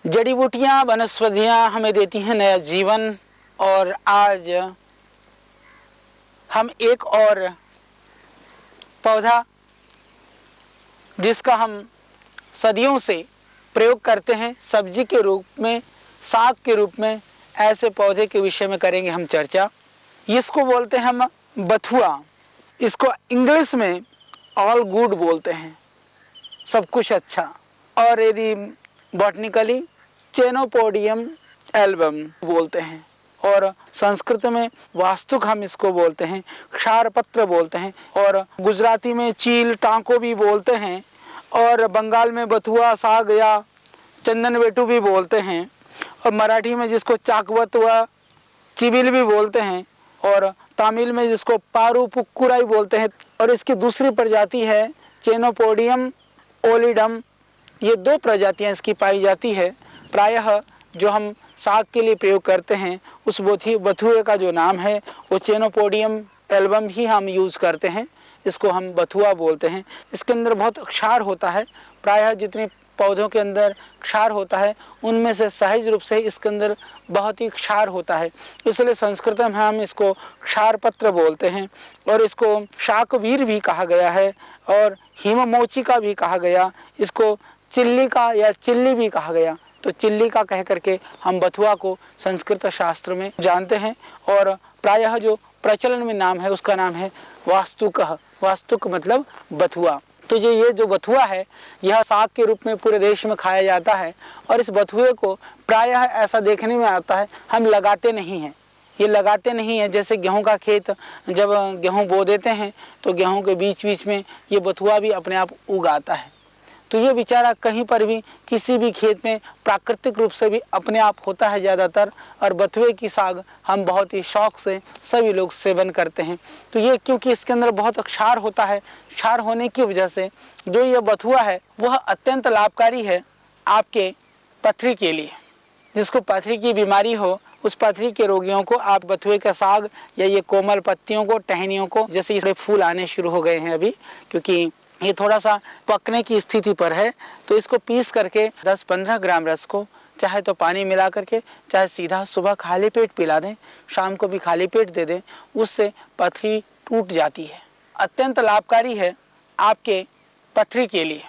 जड़ी बूटियाँ वनस्पतियाँ हमें देती हैं नया जीवन। और आज हम एक और पौधा जिसका हम सदियों से प्रयोग करते हैं सब्जी के रूप में, साग के रूप में, ऐसे पौधे के विषय में करेंगे हम चर्चा। इसको बोलते हैं हम बथुआ। इसको इंग्लिश में ऑल गुड बोलते हैं, सब कुछ अच्छा। और यदि बॉटनिकली चेनोपोडियम एल्बम बोलते हैं। और संस्कृत में वास्तुक हम इसको बोलते हैं, क्षारपत्र बोलते हैं। और गुजराती में चील टांको भी बोलते हैं। और बंगाल में बथुआ साग या चंदन बेटू भी बोलते हैं। और मराठी में जिसको चाकवत व चिबिल भी बोलते हैं। और तमिल में जिसको पारू पुक्कुराई बोलते हैं। और इसकी दूसरी प्रजाति है चेनोपोडियम ओलिडम। ये दो प्रजातियां इसकी पाई जाती है। प्रायः जो हम साग के लिए प्रयोग करते हैं उस बथुए का जो नाम है वो चेनोपोडियम एल्बम ही हम यूज़ करते हैं। इसको हम बथुआ बोलते हैं। इसके अंदर बहुत क्षार होता है। प्रायः जितने पौधों के अंदर क्षार होता है उनमें से सहज रूप से इसके अंदर बहुत ही क्षार होता है, इसलिए संस्कृत में हम इसको क्षारपत्र बोलते हैं। और इसको शाकवीर भी कहा गया है और हिममोचिका भी कहा गया। इसको चिल्लिका या चिल्ली भी कहा गया। तो चिल्ली का कह करके हम बथुआ को संस्कृत शास्त्र में जानते हैं। और प्रायः जो प्रचलन में नाम है उसका नाम है वास्तुक। वास्तुक मतलब बथुआ। तो ये जो बथुआ है यह साग के रूप में पूरे देश में खाया जाता है। और इस बथुए को प्रायः ऐसा देखने में आता है हम लगाते नहीं हैं। ये लगाते नहीं हैं। जैसे गेहूं का खेत जब गेहूं बो देते हैं तो गेहूं के बीच बीच में ये बथुआ भी अपने आप उगाता है। तो ये बेचारा कहीं पर भी किसी भी खेत में प्राकृतिक रूप से भी अपने आप होता है ज़्यादातर। और बथुए की साग हम बहुत ही शौक से सभी लोग सेवन करते हैं। तो ये क्योंकि इसके अंदर बहुत क्षार होता है, क्षार होने की वजह से जो ये बथुआ है वह अत्यंत लाभकारी है आपके पथरी के लिए। जिसको पथरी की बीमारी हो उस पथरी के रोगियों को आप बथुए का साग या ये कोमल पत्तियों को, टहनियों को, जैसे इसमें फूल आने शुरू हो गए हैं अभी क्योंकि ये थोड़ा सा पकने की स्थिति पर है, तो इसको पीस करके 10-15 ग्राम रस को चाहे तो पानी मिला करके चाहे सीधा सुबह खाली पेट पिला दें, शाम को भी खाली पेट दे दें, उससे पथरी टूट जाती है। अत्यंत लाभकारी है आपके पथरी के लिए।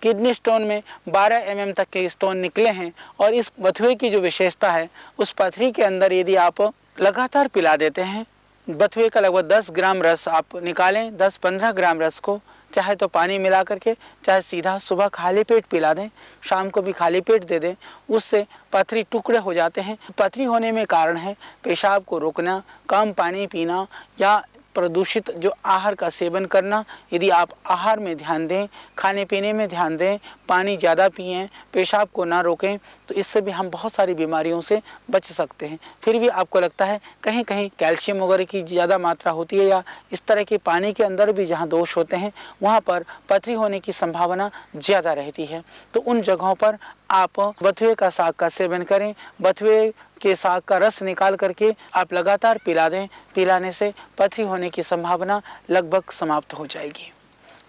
किडनी स्टोन में 12 mm तक के स्टोन निकले हैं। और इस बथुए की जो विशेषता है उस पथरी के अंदर यदि आप लगातार पिला देते हैं, बथुए का लगभग 10 ग्राम रस आप निकालें, 10-15 ग्राम रस को चाहे तो पानी मिला करके चाहे सीधा सुबह खाली पेट पिला दें, शाम को भी खाली पेट दे दें, उससे पथरी टुकड़े हो जाते हैं। पथरी होने में कारण है पेशाब को रोकना, कम पानी पीना या प्रदूषित जो आहार का सेवन करना। यदि आप आहार में ध्यान दें, खाने पीने में ध्यान दें, पानी ज़्यादा पिएं, पेशाब को ना रोकें, तो इससे भी हम बहुत सारी बीमारियों से बच सकते हैं। फिर भी आपको लगता है कहीं कहीं कैल्शियम वगैरह की ज़्यादा मात्रा होती है या इस तरह के पानी के अंदर भी जहाँ दोष होते हैं वहाँ पर पथरी होने की संभावना ज़्यादा रहती है, तो उन जगहों पर आप बथुए का साग का सेवन करें। बथुए के साग का रस निकाल करके आप लगातार पिला दें। पिलाने से पथरी होने की संभावना लगभग समाप्त हो जाएगी।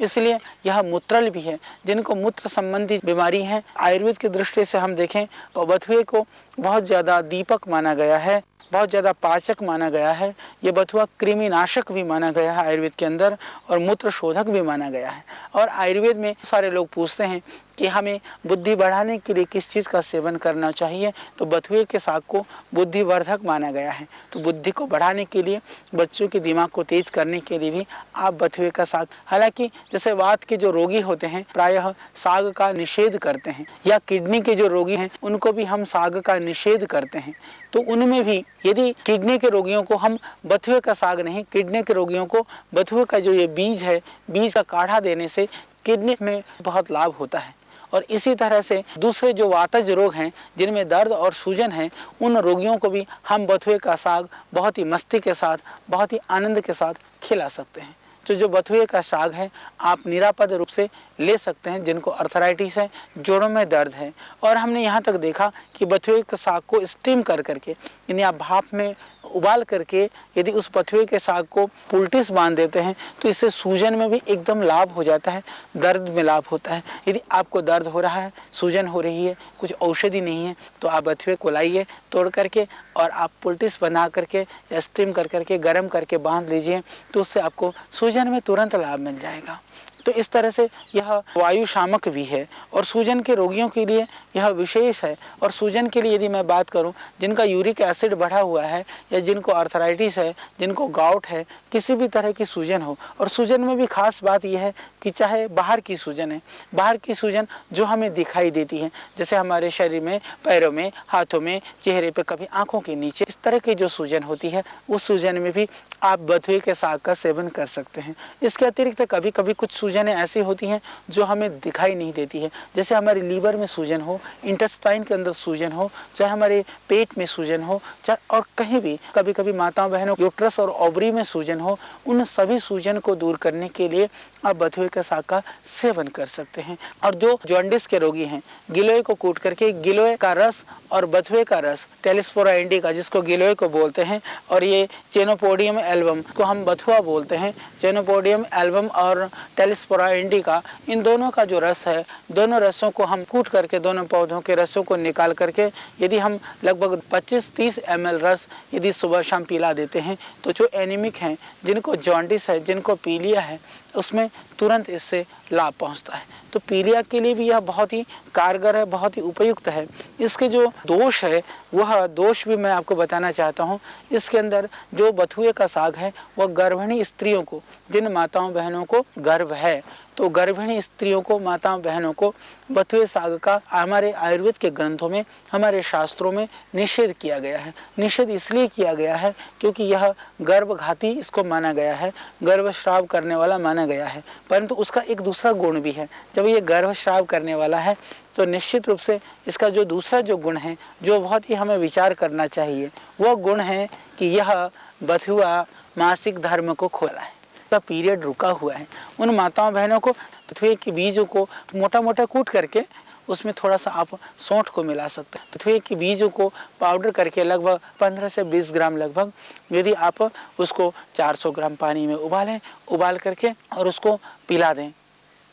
इसलिए यह मूत्रल भी है। जिनको मूत्र संबंधी बीमारी है, आयुर्वेद की दृष्टि से हम देखें तो बथुए को बहुत ज़्यादा दीपक माना गया है, बहुत ज़्यादा पाचक माना गया है। ये बथुआ कृमिनाशक भी माना गया है आयुर्वेद के अंदर और मूत्र शोधक भी माना गया है। और आयुर्वेद में सारे लोग पूछते हैं कि हमें बुद्धि बढ़ाने के लिए किस चीज़ का सेवन करना चाहिए, तो बथुए के साग को बुद्धिवर्धक माना गया है। तो बुद्धि को बढ़ाने के लिए, बच्चों के दिमाग को तेज करने के लिए भी आप बथुए का साग, हालांकि जैसे वात के जो रोगी होते हैं प्रायः साग का निषेध करते हैं, या किडनी के जो रोगी हैं उनको भी हम साग का निषेध करते हैं। तो उनमें भी यदि किडनी के रोगियों को हम बथुए का साग नहीं, किडनी के रोगियों को बथुए का जो ये बीज है, बीज का काढ़ा देने से किडनी में बहुत लाभ होता है। और इसी तरह से दूसरे जो वातज रोग हैं जिनमें दर्द और सूजन है, उन रोगियों को भी हम बथुए का साग बहुत ही मस्ती के साथ, बहुत ही आनंद के साथ खिला सकते हैं। जो बथुए का साग है आप निरापद रूप से ले सकते हैं जिनको अर्थराइटिस है, जोड़ों में दर्द है। और हमने यहाँ तक देखा कि बथुए के साग को स्टीम कर करके, यानी आप भाप में उबाल करके यदि उस बथुए के साग को पुल्टिस बांध देते हैं तो इससे सूजन में भी एकदम लाभ हो जाता है, दर्द में लाभ होता है। यदि आपको दर्द हो रहा है, सूजन हो रही है, कुछ औषधि नहीं है, तो आप बथुए को लाइए तोड़ करके और आप पुल्टिस बना करके या स्टीम कर करके गर्म करके बांध लीजिए, तो उससे आपको सूजन में तुरंत लाभ मिल जाएगा। तो इस तरह से यह वायु शामक भी है और सूजन के रोगियों के लिए यह विशेष है। और सूजन के लिए यदि मैं बात करूं, जिनका यूरिक एसिड बढ़ा हुआ है या जिनको अर्थराइटिस है, जिनको गाउट है, किसी भी तरह की सूजन हो, और सूजन में भी खास बात यह है कि चाहे बाहर की सूजन है, बाहर की सूजन जो हमें दिखाई देती है, जैसे हमारे शरीर में, पैरों में, हाथों में, चेहरे पे, कभी आंखों के नीचे, इस तरह की जो सूजन होती है, उस सूजन में भी आप बथुए के साग का सेवन कर सकते हैं। इसके अतिरिक्त कभी कभी कुछ सूजनें ऐसी होती हैं जो हमें दिखाई नहीं देती है, जैसे हमारे लीवर में सूजन हो, इंटेस्टाइन के अंदर सूजन हो, चाहे हमारे पेट में सूजन हो, चाहे और कहीं भी, कभी कभी माताओं बहनों यूट्रस और ओवरी में सूजन हो, उन सभी सूजन को दूर करने के लिए आप बथुए के साग का सेवन कर सकते हैं। और जो जॉन्डिस के रोगी हैं, गिलोय को कूट करके गिलोय का रस और बथुए का रस, टेलिस्पोरा इंडिका जिसको गिलोय को बोलते हैं, और ये चेनोपोडियम एल्बम को हम बथुआ बोलते हैं, चेनोपोडियम एल्बम और टेलिस्पोरा इंडिका, इन दोनों का जो रस है, दोनों रसों को हम कूट करके, दोनों पौधों के रसों को निकाल करके यदि हम लगभग 25-30 ml रस यदि सुबह शाम पिला देते हैं, तो जो एनीमिक हैं, जिनको जॉन्डिस है, जिनको पीलिया है, उसमें तुरंत इससे लाभ पहुंचता है। तो पीलिया के लिए भी यह बहुत ही कारगर है, बहुत ही उपयुक्त है। इसके जो दोष है, वह दोष भी मैं आपको बताना चाहता हूं। इसके अंदर जो बथुए का साग है, वह गर्भिणी स्त्रियों को, जिन माताओं बहनों को गर्भ है, तो गर्भिणी स्त्रियों को, माताओं बहनों को बथुए साग का हमारे आयुर्वेद के ग्रंथों में, हमारे शास्त्रों में निषेध किया गया है। निषेध इसलिए किया गया है क्योंकि यह गर्भघाती इसको माना गया है, गर्भस्राव करने वाला माना गया है। परंतु उसका एक दूसरा गुण भी है। जब ये गर्भस्राव करने वाला है तो निश्चित रूप से इसका जो दूसरा जो गुण है, जो बहुत ही हमें विचार करना चाहिए, वह गुण है कि यह बथुआ मासिक धर्म को खोला है, पीरियड रुका हुआ है। उन माताओं बहनों को बथुए के बीजों को मोटा मोटा कूट करके उसमें थोड़ा सा आप सौंठ को मिला सकते हैं। बथुए के बीजों को पाउडर करके लगभग 15 से 20 ग्राम लगभग, यदि आप उसको 400 ग्राम पानी में उबालें, उबाल करके और उसको पिला दें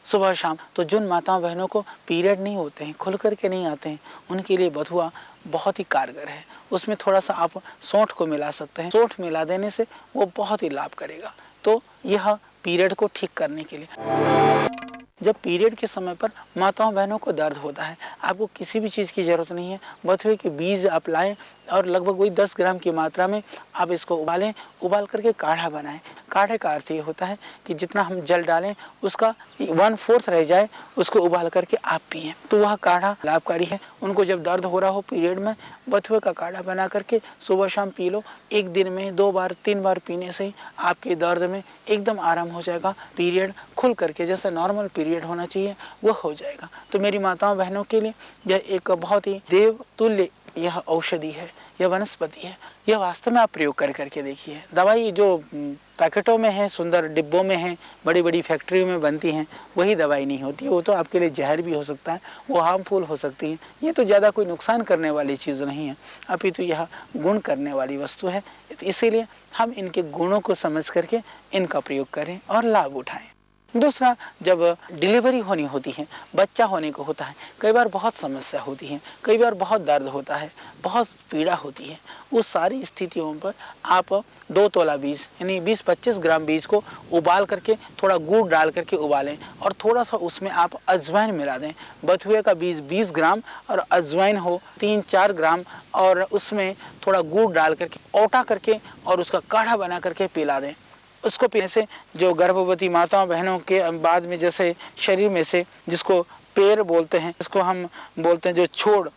सुबह शाम, तो जिन माताओं बहनों को पीरियड नहीं होते हैं, खुल करके नहीं आते हैं, उनके लिए बथुआ बहुत ही कारगर है। उसमें थोड़ा सा आप सौंठ को मिला सकते हैं। सौंठ मिला देने से वो बहुत ही लाभ करेगा। तो यह पीरियड को ठीक करने के लिए, जब पीरियड के समय पर माताओं बहनों को दर्द होता है, आपको किसी भी चीज़ की ज़रूरत नहीं है, बथुए के बीज आप लाएं और लगभग वही 10 ग्राम की मात्रा में आप इसको उबालें, उबाल करके काढ़ा बनाएं। काढ़े का अर्थ ये होता है कि जितना हम जल डालें उसका 1/4 रह जाए, उसको उबाल करके आप पिएं, तो वह काढ़ा लाभकारी है। उनको जब दर्द हो रहा हो पीरियड में, बथुए का काढ़ा बना करके सुबह शाम पी लो। एक दिन में 2 बार 3 बार पीने से ही आपके दर्द में एकदम आराम हो जाएगा। पीरियड खुल करके जैसे नॉर्मल पीरियड होना चाहिए वह हो जाएगा। तो मेरी माताओं बहनों के लिए यह एक बहुत ही देव तुल्य यह औषधि है, यह वनस्पति है। यह वास्तव में आप प्रयोग करके देखिए। दवाई जो पैकेटों में है, सुंदर डिब्बों में है, बड़ी बड़ी फैक्ट्रियों में बनती हैं, वही दवाई नहीं होती है। वो तो आपके लिए जहर भी हो सकता है, वो हार्मफुल हो सकती है। ये तो ज़्यादा कोई नुकसान करने वाली चीज़ नहीं है, अपितु यह गुण करने वाली वस्तु है। इसीलिए हम इनके गुणों को समझ करके इनका प्रयोग करें और लाभ उठाएं। दूसरा, जब डिलीवरी होनी होती है, बच्चा होने को होता है, कई बार बहुत समस्या होती है, कई बार बहुत दर्द होता है, बहुत पीड़ा होती है। उस सारी स्थितियों पर आप 2 तोला बीज यानी 20-25 ग्राम बीज को उबाल करके थोड़ा गुड़ डाल करके उबालें और थोड़ा सा उसमें आप अजवाइन मिला दें। बथुए का बीज 20 ग्राम और अजवाइन हो 3-4 ग्राम, और उसमें थोड़ा गुड़ डाल करके औटा करके और उसका काढ़ा बना करके पिला दें। उसको पीने से जो गर्भवती माताओं बहनों के बाद में जैसे शरीर में से, जिसको पैर बोलते हैं, जिसको हम बोलते हैं जो छोड़,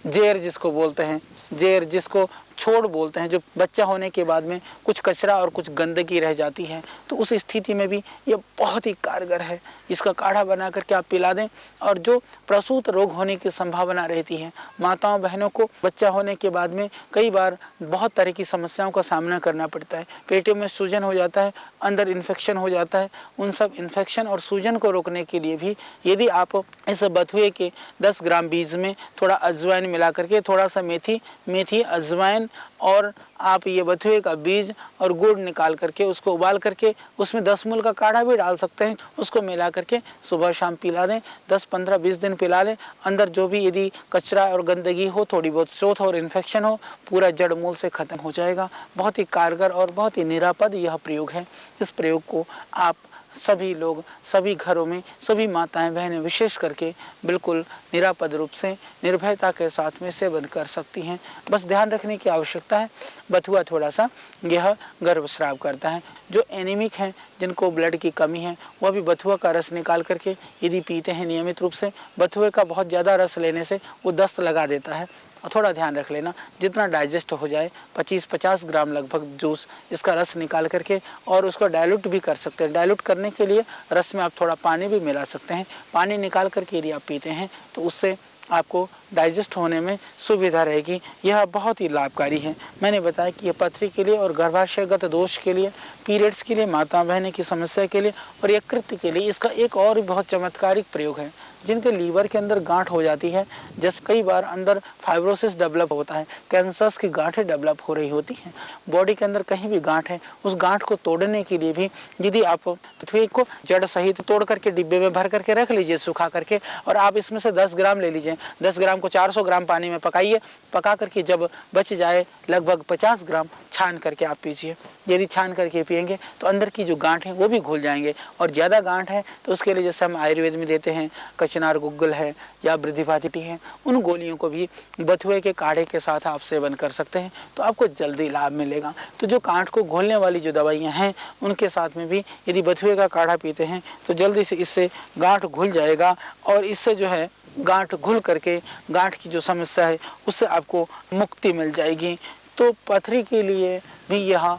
जेर जिसको बोलते हैं, जेर जिसको छोड़ बोलते हैं, जो बच्चा होने के बाद में कुछ कचरा और कुछ गंदगी रह जाती है, तो उस स्थिति में भी ये बहुत ही कारगर है। इसका काढ़ा बना करके आप पिला दें। और जो प्रसूत रोग होने की संभावना रहती है, माताओं बहनों को बच्चा होने के बाद में कई बार बहुत तरह की समस्याओं का सामना करना पड़ता है। पेटों में सूजन हो जाता है, अंदर इन्फेक्शन हो जाता है। उन सब इन्फेक्शन और सूजन को रोकने के लिए भी यदि आप इस बथुए के 10 ग्राम बीज में थोड़ा अजवाइन मिला करके, थोड़ा सा मेथी अजवाइन और आप ये बथुए का बीज और गुड़ निकाल करके उसको उबाल करके उसमें 10 मूल का काढ़ा भी डाल सकते हैं, उसको मिला करके सुबह शाम पिला दें। 10, 15, 20 दिन पिला लें। अंदर जो भी यदि कचरा और गंदगी हो, थोड़ी बहुत शोथ और इन्फेक्शन हो, पूरा जड़ मूल से खत्म हो जाएगा। बहुत ही कारगर और बहुत ही निरापद यह प्रयोग है। इस प्रयोग को आप सभी लोग, सभी घरों में, सभी माताएं बहनें विशेष करके बिल्कुल निरापद रूप से निर्भयता के साथ में सेवन कर सकती हैं। बस ध्यान रखने की आवश्यकता है, बथुआ थोड़ा सा यह गर्भस्राव करता है। जो एनीमिक हैं, जिनको ब्लड की कमी है, वह भी बथुआ का रस निकाल करके यदि पीते हैं नियमित रूप से, बथुए का बहुत ज़्यादा रस लेने से वो दस्त लगा देता है। और थोड़ा ध्यान रख लेना, जितना डाइजेस्ट हो जाए 25-50 ग्राम लगभग जूस इसका रस निकाल करके और उसको डाइल्यूट भी कर सकते हैं। डाइल्यूट करने के लिए रस में आप थोड़ा पानी भी मिला सकते हैं। पानी निकाल करके यदि आप पीते हैं तो उससे आपको डाइजेस्ट होने में सुविधा रहेगी। यह बहुत ही लाभकारी है। मैंने बताया कि यह पथरी के लिए और गर्भाशयगत दोष के लिए, पीरियड्स के लिए, माता बहने की समस्या के लिए और यकृत के लिए इसका एक और बहुत चमत्कारिक प्रयोग है। जिनके लीवर के अंदर गांठ हो जाती है, जैसे कई बार अंदर फाइब्रोसिस डेवलप होता है, कैंसर्स की गांठें डेवलप हो रही होती हैं, बॉडी के अंदर कहीं भी गांठ है, उस गांठ को तोड़ने के लिए भी यदि आप पृथ्वी को जड़ सहित तोड़ करके डिब्बे में भर करके रख लीजिए सुखा करके, और आप इसमें से 10 ग्राम ले लीजिए। 10 ग्राम को 400 ग्राम पानी में पकाइए। पका करके जब बच जाए लगभग 50 ग्राम छान करके आप पीजिए। यदि छान करके पिएंगे तो अंदर की जो गांठ है वो भी घुल जाएंगे। और ज़्यादा गांठ है तो उसके लिए जैसे हम आयुर्वेद में देते हैं, कचनार गुग्गल है या वृद्धिपाती है, उन गोलियों को भी बथुए के काढ़े के साथ आप सेवन कर सकते हैं, तो आपको जल्दी लाभ मिलेगा। तो जो गांठ को घोलने वाली जो दवाइयाँ हैं उनके साथ में भी यदि बथुए का काढ़ा पीते हैं तो जल्दी से इससे गांठ घुल जाएगा और इससे जो है गांठ घुल करके गांठ की जो समस्या है उससे आपको मुक्ति मिल जाएगी। तो पथरी के लिए भी यह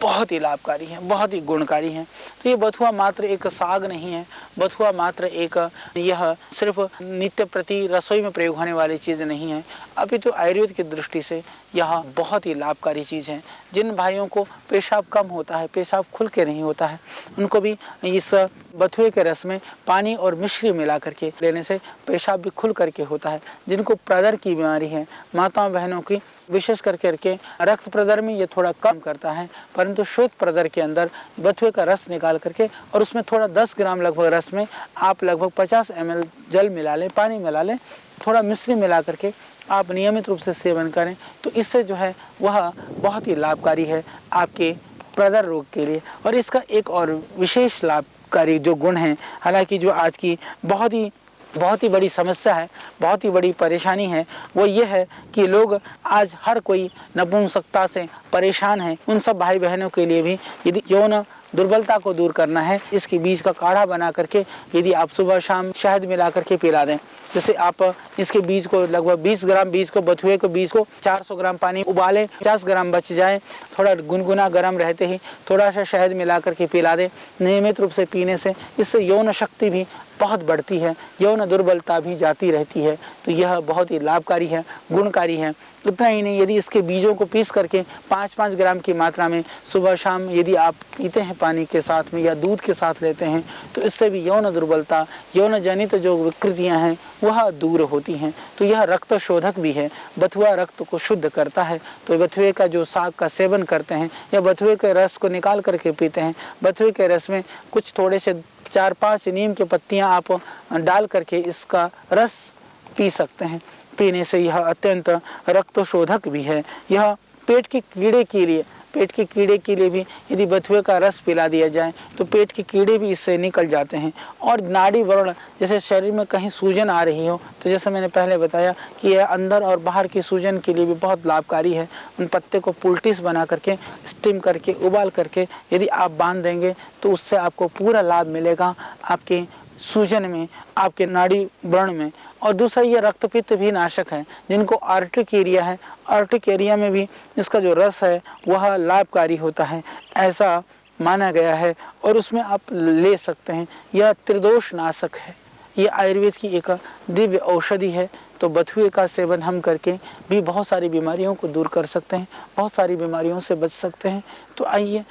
बहुत ही लाभकारी है, बहुत ही गुणकारी है। तो ये बथुआ मात्र एक साग नहीं है, बथुआ मात्र एक यह सिर्फ नित्य प्रति रसोई में प्रयोग होने वाली चीज़ नहीं है, अभी तो आयुर्वेद की दृष्टि से यह बहुत ही लाभकारी चीज़ है। जिन भाइयों को पेशाब कम होता है, पेशाब खुल के नहीं होता है, उनको भी इस बथुए के रस में पानी और मिश्री मिला करके लेने से पेशाब भी खुल करके होता है। जिनको प्रदर की बीमारी है, माताओं बहनों की विशेष करके रक्त प्रदर में ये थोड़ा कम करता है, परंतु श्वेत प्रदर के अंदर बथुए का रस निकाल करके और उसमें थोड़ा 10 ग्राम लगभग रस में आप लगभग 50 ml जल मिला लें, पानी मिला लें, थोड़ा मिश्री मिला करके आप नियमित रूप से सेवन करें, तो इससे जो है वह बहुत ही लाभकारी है आपके प्रदर रोग के लिए। और इसका एक और विशेष लाभकारी जो गुण है, हालांकि जो आज की बहुत ही बड़ी समस्या है, बहुत ही बड़ी परेशानी है, वो ये है कि लोग आज हर कोई नपुंसकता से परेशान है। उन सब भाई बहनों के लिए भी यदि यौन दुर्बलता को दूर करना है, इसके बीज का काढ़ा बना करके यदि आप सुबह शाम शहद मिला करके पिला दें। जैसे आप इसके बीज को लगभग 20 ग्राम बीज को, बथुए को बीज को 400 ग्राम पानी उबालें, 50 ग्राम बच जाए, थोड़ा गुनगुना गर्म रहते ही थोड़ा सा शहद मिला करके पिला दें। नियमित रूप से पीने से इससे यौन शक्ति भी बहुत बढ़ती है, यौन दुर्बलता भी जाती रहती है। तो यह बहुत ही लाभकारी है, गुणकारी है। इतना ही नहीं, यदि इसके बीजों को पीस करके 5-5 ग्राम की मात्रा में सुबह शाम यदि आप पीते हैं पानी के साथ में या दूध के साथ लेते हैं, तो इससे भी यौन दुर्बलता, यौन जनित जो विकृतियां हैं वह दूर होती हैं। तो यह रक्त शोधक भी है, बथुआ रक्त को शुद्ध करता है। तो बथुए का जो साग का सेवन करते हैं या बथुए के रस को निकाल करके पीते हैं, बथुए के रस में कुछ थोड़े से 4-5 नीम की पत्तियां आप डाल करके इसका रस पी सकते हैं। पीने से यह अत्यंत रक्तशोधक भी है। यह पेट के कीड़े के लिए भी यदि बथुए का रस पिला दिया जाए तो पेट के कीड़े भी इससे निकल जाते हैं। और नाड़ी वर्ण, जैसे शरीर में कहीं सूजन आ रही हो, तो जैसे मैंने पहले बताया कि यह अंदर और बाहर की सूजन के लिए भी बहुत लाभकारी है। उन पत्ते को पुलटिस बना करके, स्टीम करके, उबाल करके यदि आप बांध देंगे तो उससे आपको पूरा लाभ मिलेगा आपके सूजन में, आपके नाड़ी व्रण में और दूसरा ये रक्तपित्त भी नाशक है। जिनको आर्टिक एरिया है, आर्टिक एरिया में भी इसका जो रस है वह लाभकारी होता है, ऐसा माना गया है और उसमें आप ले सकते हैं। यह त्रिदोष नाशक है, ये आयुर्वेद की एक दिव्य औषधि है। तो बथुए का सेवन हम करके भी बहुत सारी बीमारियों को दूर कर सकते हैं, बहुत सारी बीमारियों से बच सकते हैं। तो आइए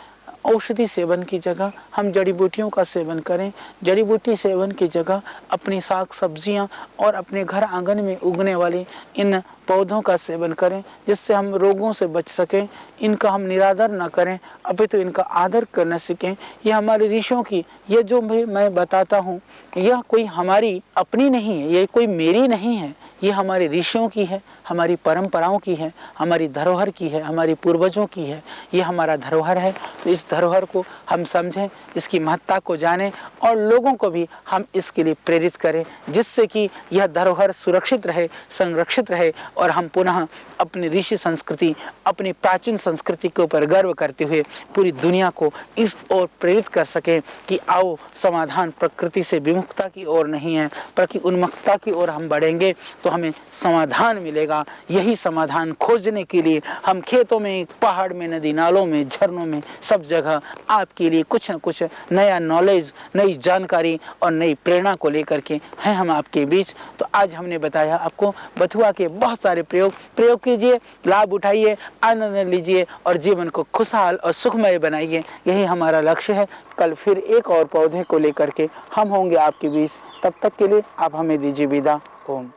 औषधि सेवन की जगह हम जड़ी बूटियों का सेवन करें। जड़ी बूटी सेवन की जगह अपनी साग सब्जियां और अपने घर आंगन में उगने वाले इन पौधों का सेवन करें, जिससे हम रोगों से बच सकें। इनका हम निरादर न करें, अपितु इनका आदर करना सीखें। यह हमारे ऋषियों की, ये जो भी मैं बताता हूँ यह कोई हमारी अपनी नहीं है, ये कोई मेरी नहीं है, ये हमारे ऋषियों की है, हमारी परंपराओं की है, हमारी धरोहर की है, हमारी पूर्वजों की है। ये हमारा धरोहर है। तो इस धरोहर को हम समझें, इसकी महत्ता को जानें और लोगों को भी हम इसके लिए प्रेरित करें, जिससे कि यह धरोहर सुरक्षित रहे, संरक्षित रहे और हम पुनः अपनी ऋषि संस्कृति, अपनी प्राचीन संस्कृति के ऊपर गर्व करते हुए पूरी दुनिया को इस ओर प्रेरित कर सकें कि आओ, समाधान प्रकृति से विमुखता की ओर नहीं है, बल्कि उन्मुखता की ओर हम बढ़ेंगे तो हमें समाधान मिलेगा। यही समाधान खोजने के लिए हम खेतों में, पहाड़ में, नदी नालों में, झरनों में, सब जगह आपके लिए कुछ न कुछ नया नॉलेज, नई जानकारी और नई प्रेरणा को लेकर के हैं हम आपके बीच। तो आज हमने बताया आपको बथुआ के बहुत सारे प्रयोग कीजिए, लाभ उठाइए, आनंद लीजिए और जीवन को खुशहाल और सुखमय बनाइए। यही हमारा लक्ष्य है। कल फिर एक और पौधे को लेकर के हम होंगे आपके बीच। तब तक के लिए आप हमें दीजिए विदा। ओम।